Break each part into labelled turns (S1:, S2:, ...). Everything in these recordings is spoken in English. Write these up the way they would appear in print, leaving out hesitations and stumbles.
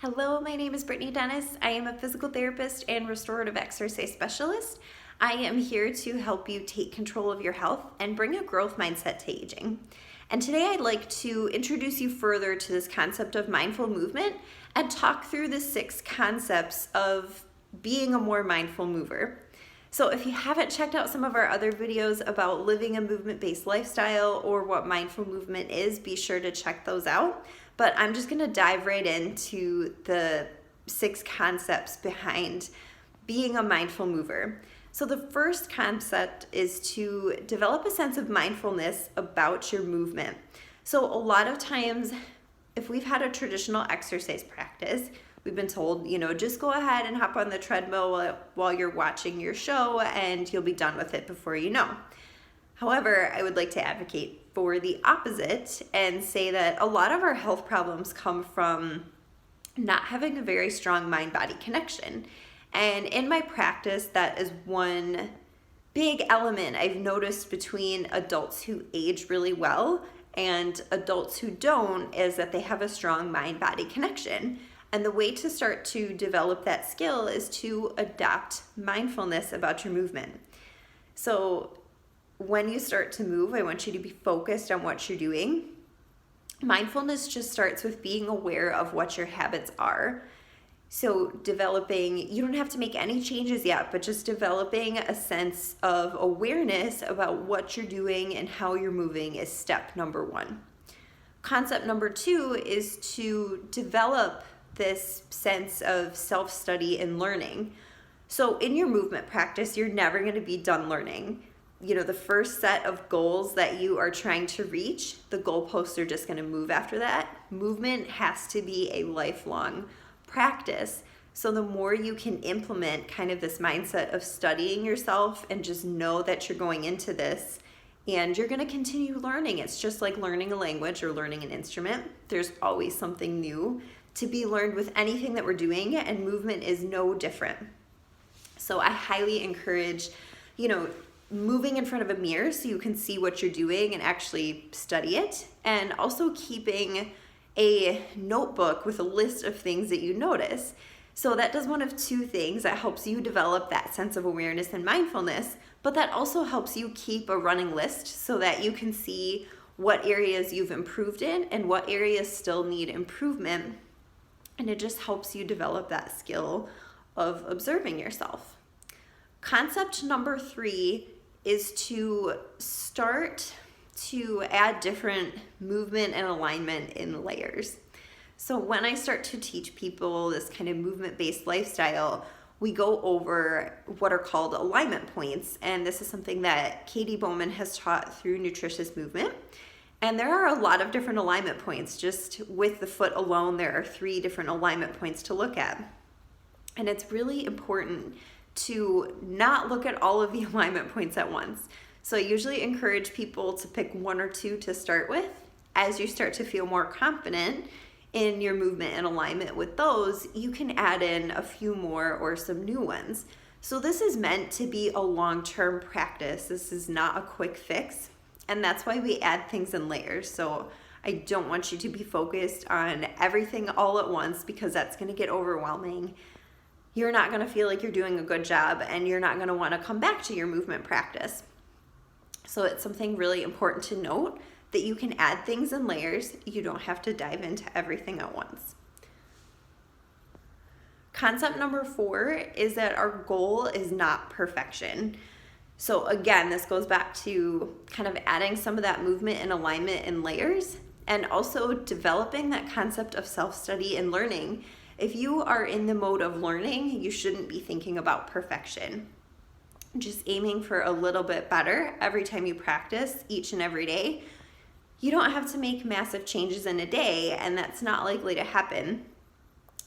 S1: Hello, my name is Brittany Dennis. I am a physical therapist and restorative exercise specialist. I am here to help you take control of your health and bring a growth mindset to aging. And today I'd like to introduce you further to this concept of mindful movement and talk through the 6 concepts of being a more mindful mover. So if you haven't checked out some of our other videos about living a movement-based lifestyle or what mindful movement is, be sure to check those out. But I'm just going to dive right into the 6 concepts behind being a mindful mover. So the first concept is to develop a sense of mindfulness about your movement. So a lot of times, if we've had a traditional exercise practice, we've been told, just go ahead and hop on the treadmill while you're watching your show and you'll be done with it before you know. However, I would like to advocate for the opposite and say that a lot of our health problems come from not having a very strong mind-body connection. And in my practice, that is one big element I've noticed between adults who age really well and adults who don't, is that they have a strong mind-body connection. And the way to start to develop that skill is to adopt mindfulness about your movement. So when you start to move, I want you to be focused on what you're doing. Mindfulness just starts with being aware of what your habits are. So you don't have to make any changes yet, but just developing a sense of awareness about what you're doing and how you're moving is step number 1. Concept number 2 is to develop this sense of self-study and learning. So in your movement practice, you're never going to be done learning. The first set of goals that you are trying to reach, the goalposts are just going to move after that. Movement has to be a lifelong practice. So the more you can implement kind of this mindset of studying yourself and just know that you're going into this and you're going to continue learning. It's just like learning a language or learning an instrument. There's always something new to be learned with anything that we're doing, and movement is no different. So I highly encourage, moving in front of a mirror so you can see what you're doing and actually study it, and also keeping a notebook with a list of things that you notice. So that does one of 2 things. That helps you develop that sense of awareness and mindfulness, but that also helps you keep a running list so that you can see what areas you've improved in and what areas still need improvement. And it just helps you develop that skill of observing yourself. Concept number 3 is to start to add different movement and alignment in layers. So when I start to teach people this kind of movement-based lifestyle, we go over what are called alignment points. And this is something that Katie Bowman has taught through Nutritious Movement. And there are a lot of different alignment points. Just with the foot alone, there are 3 different alignment points to look at. And it's really important to not look at all of the alignment points at once. So I usually encourage people to pick 1 or 2 to start with. As you start to feel more confident in your movement and alignment with those, you can add in a few more or some new ones. So this is meant to be a long-term practice. This is not a quick fix. And that's why we add things in layers. So I don't want you to be focused on everything all at once, because that's going to get overwhelming. You're not going to feel like you're doing a good job, and you're not going to want to come back to your movement practice. So it's something really important to note that you can add things in layers. You don't have to dive into everything at once. Concept number 4 is that our goal is not perfection. So again, this goes back to kind of adding some of that movement and alignment in layers, and also developing that concept of self-study and learning. If you are in the mode of learning, you shouldn't be thinking about perfection. Just aiming for a little bit better every time you practice, each and every day. You don't have to make massive changes in a day, and that's not likely to happen.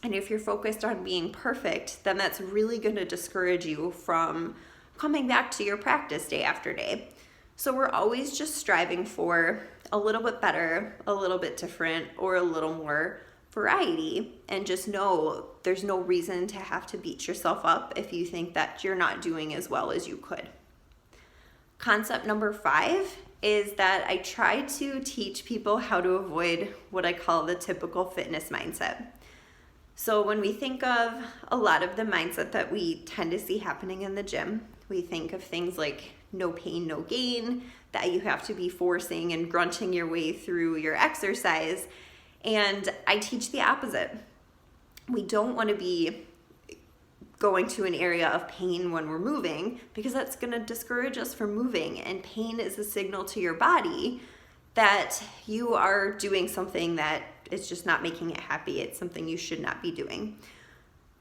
S1: And if you're focused on being perfect, then that's really going to discourage you from coming back to your practice day after day. So we're always just striving for a little bit better, a little bit different, or a little more variety. And just know there's no reason to have to beat yourself up if you think that you're not doing as well as you could. Concept number 5 is that I try to teach people how to avoid what I call the typical fitness mindset. So when we think of a lot of the mindset that we tend to see happening in the gym, we think of things like no pain, no gain, that you have to be forcing and grunting your way through your exercise. And I teach the opposite. We don't want to be going to an area of pain when we're moving, because that's going to discourage us from moving. And pain is a signal to your body that you are doing something that is just not making it happy. It's something you should not be doing.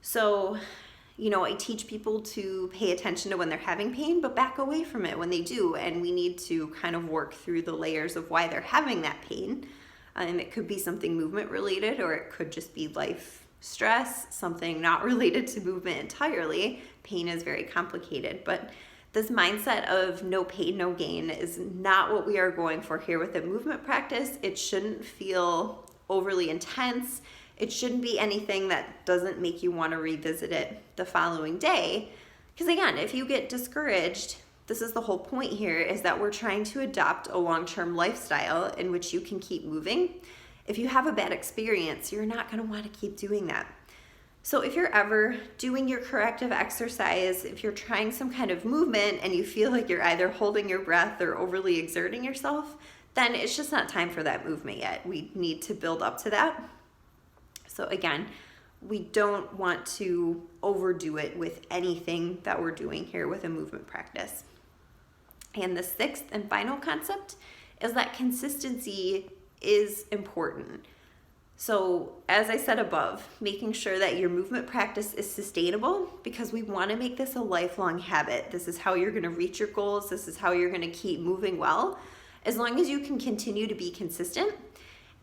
S1: So, I teach people to pay attention to when they're having pain, but back away from it when they do. And we need to kind of work through the layers of why they're having that pain. And it could be something movement related, or it could just be life stress, something not related to movement entirely. Pain is very complicated, but this mindset of no pain, no gain is not what we are going for here with a movement practice. It shouldn't feel overly intense. It shouldn't be anything that doesn't make you want to revisit it the following day. Because again, if you get discouraged, this is the whole point here, is that we're trying to adopt a long-term lifestyle in which you can keep moving. If you have a bad experience, you're not going to want to keep doing that. So if you're ever doing your corrective exercise, if you're trying some kind of movement and you feel like you're either holding your breath or overly exerting yourself, then it's just not time for that movement yet. We need to build up to that. So again, we don't want to overdo it with anything that we're doing here with a movement practice. And the sixth and final concept is that consistency is important. So as I said above, making sure that your movement practice is sustainable, because we want to make this a lifelong habit. This is how you're going to reach your goals. This is how you're going to keep moving well, as long as you can continue to be consistent.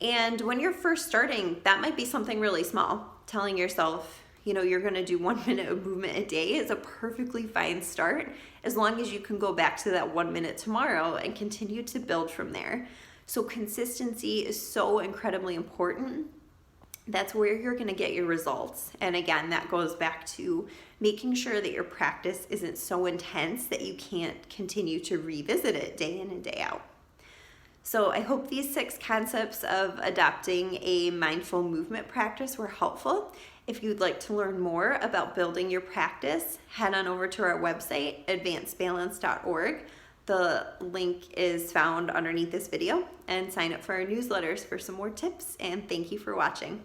S1: And when you're first starting, that might be something really small. Telling yourself, you're going to do 1 minute of movement a day is a perfectly fine start, as long as you can go back to that 1 minute tomorrow and continue to build from there. So consistency is so incredibly important. That's where you're going to get your results. And again, that goes back to making sure that your practice isn't so intense that you can't continue to revisit it day in and day out. So I hope these 6 concepts of adopting a mindful movement practice were helpful. If you'd like to learn more about building your practice, head on over to our website, advancedbalance.org. The link is found underneath this video, and sign up for our newsletters for some more tips, and thank you for watching.